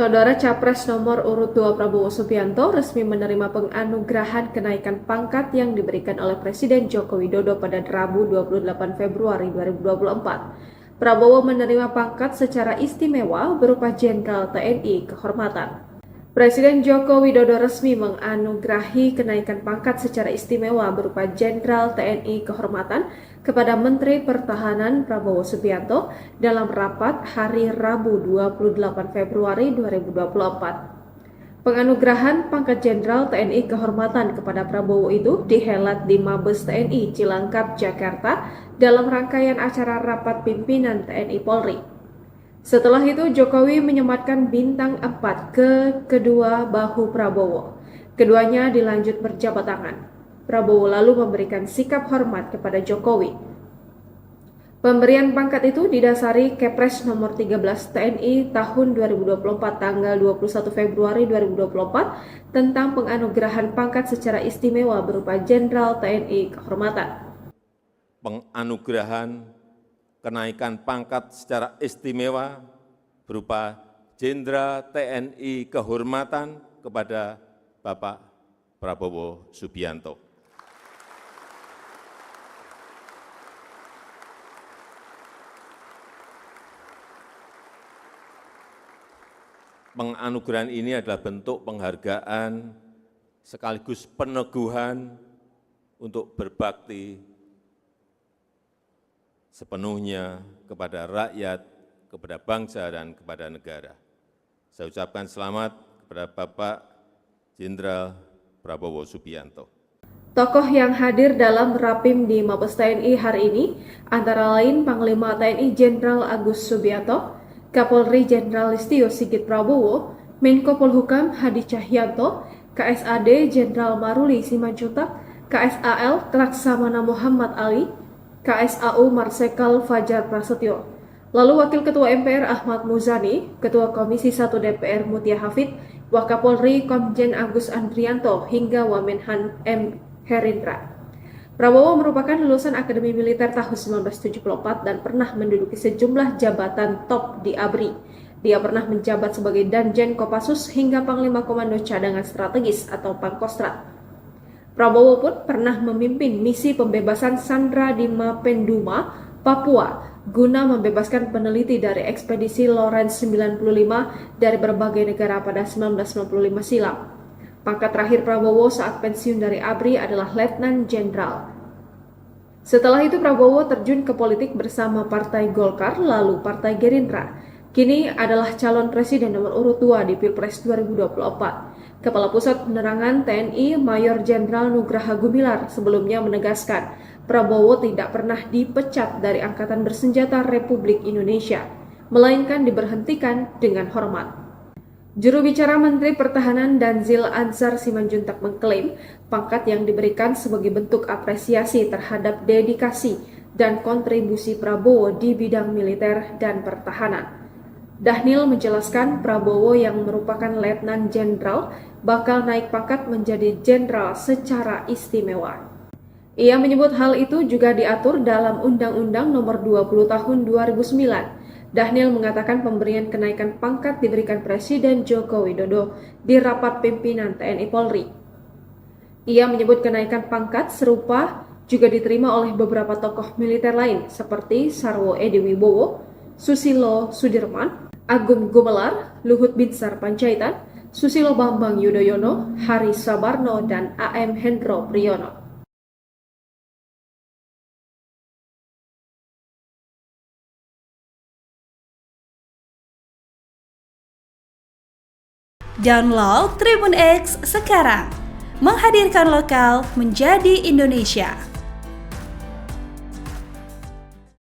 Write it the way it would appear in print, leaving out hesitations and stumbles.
Saudara Capres nomor urut 2 Prabowo Subianto resmi menerima penganugerahan kenaikan pangkat yang diberikan oleh Presiden Joko Widodo pada Rabu 28 Februari 2024. Prabowo menerima pangkat secara istimewa berupa Jenderal TNI Kehormatan. Presiden Joko Widodo resmi menganugerahi kenaikan pangkat secara istimewa berupa Jenderal TNI Kehormatan kepada Menteri Pertahanan Prabowo Subianto dalam rapat hari Rabu 28 Februari 2024. Penganugerahan pangkat Jenderal TNI Kehormatan kepada Prabowo itu dihelat di Mabes TNI Cilangkap, Jakarta dalam rangkaian acara rapat pimpinan TNI Polri. Setelah itu, Jokowi menyematkan bintang 4 ke kedua bahu Prabowo. Keduanya dilanjut berjabat tangan. Prabowo lalu memberikan sikap hormat kepada Jokowi. Pemberian pangkat itu didasari Kepres nomor 13 TNI tahun 2024 tanggal 21 Februari 2024 tentang penganugerahan pangkat secara istimewa berupa Jenderal TNI Kehormatan. Penganugerahan kenaikan pangkat secara istimewa berupa Jenderal TNI Kehormatan kepada Bapak Prabowo Subianto. Penganugerahan ini adalah bentuk penghargaan sekaligus peneguhan untuk berbakti sepenuhnya kepada rakyat, kepada bangsa, dan kepada negara. Saya ucapkan selamat kepada Bapak Jenderal Prabowo Subianto. Tokoh yang hadir dalam Rapim di Mabes TNI hari ini antara lain Panglima TNI Jenderal Agus Subianto, Kapolri Jenderal Listio Sigit Prabowo, Menko Polhukam Hadi Cahyanto, KSAD Jenderal Maruli Simanjuntak, KSAL Laksamana Muhammad Ali, KSAU Marsikal Fajar Prasetyo. Lalu Wakil Ketua MPR Ahmad Muzani, Ketua Komisi 1 DPR Mutia Hafid, Wakapolri Komjen Agus Andrianto, hingga Wamenhan M. Herindra. Prabowo merupakan lulusan Akademi Militer tahun 1974 dan pernah menduduki sejumlah jabatan top di ABRI. Dia pernah menjabat sebagai Danjen Kopassus hingga Panglima Komando Cadangan Strategis atau Pangkostrat. Prabowo pun pernah memimpin misi pembebasan sandera di Mapenduma, Papua, guna membebaskan peneliti dari ekspedisi Lawrence 95 dari berbagai negara pada 1995 silam. Pangkat terakhir Prabowo saat pensiun dari ABRI adalah Letnan Jenderal. Setelah itu Prabowo terjun ke politik bersama Partai Golkar, lalu Partai Gerindra. Kini adalah calon presiden nomor urut 2 di Pilpres 2024. Kepala Pusat Penerangan TNI Mayor Jenderal Nugraha Gumilar sebelumnya menegaskan Prabowo tidak pernah dipecat dari Angkatan Bersenjata Republik Indonesia, melainkan diberhentikan dengan hormat. Juru bicara Menteri Pertahanan Danzil Ansar Simanjuntak mengklaim pangkat yang diberikan sebagai bentuk apresiasi terhadap dedikasi dan kontribusi Prabowo di bidang militer dan pertahanan. Dhanil menjelaskan Prabowo yang merupakan Letnan Jenderal bakal naik pangkat menjadi Jenderal secara istimewa. Ia menyebut hal itu juga diatur dalam Undang-Undang Nomor 20 Tahun 2009. Dhanil mengatakan pemberian kenaikan pangkat diberikan Presiden Joko Widodo di rapat pimpinan TNI Polri. Ia menyebut kenaikan pangkat serupa juga diterima oleh beberapa tokoh militer lain seperti Sarwo Edi Wibowo, Susilo Sudirman, Agung Gumelar, Luhut Binsar Panjaitan, Susilo Bambang Yudhoyono, Hari Sabarno, dan AM Hendro Priyono. Download Tribun X sekarang, menghadirkan lokal menjadi Indonesia.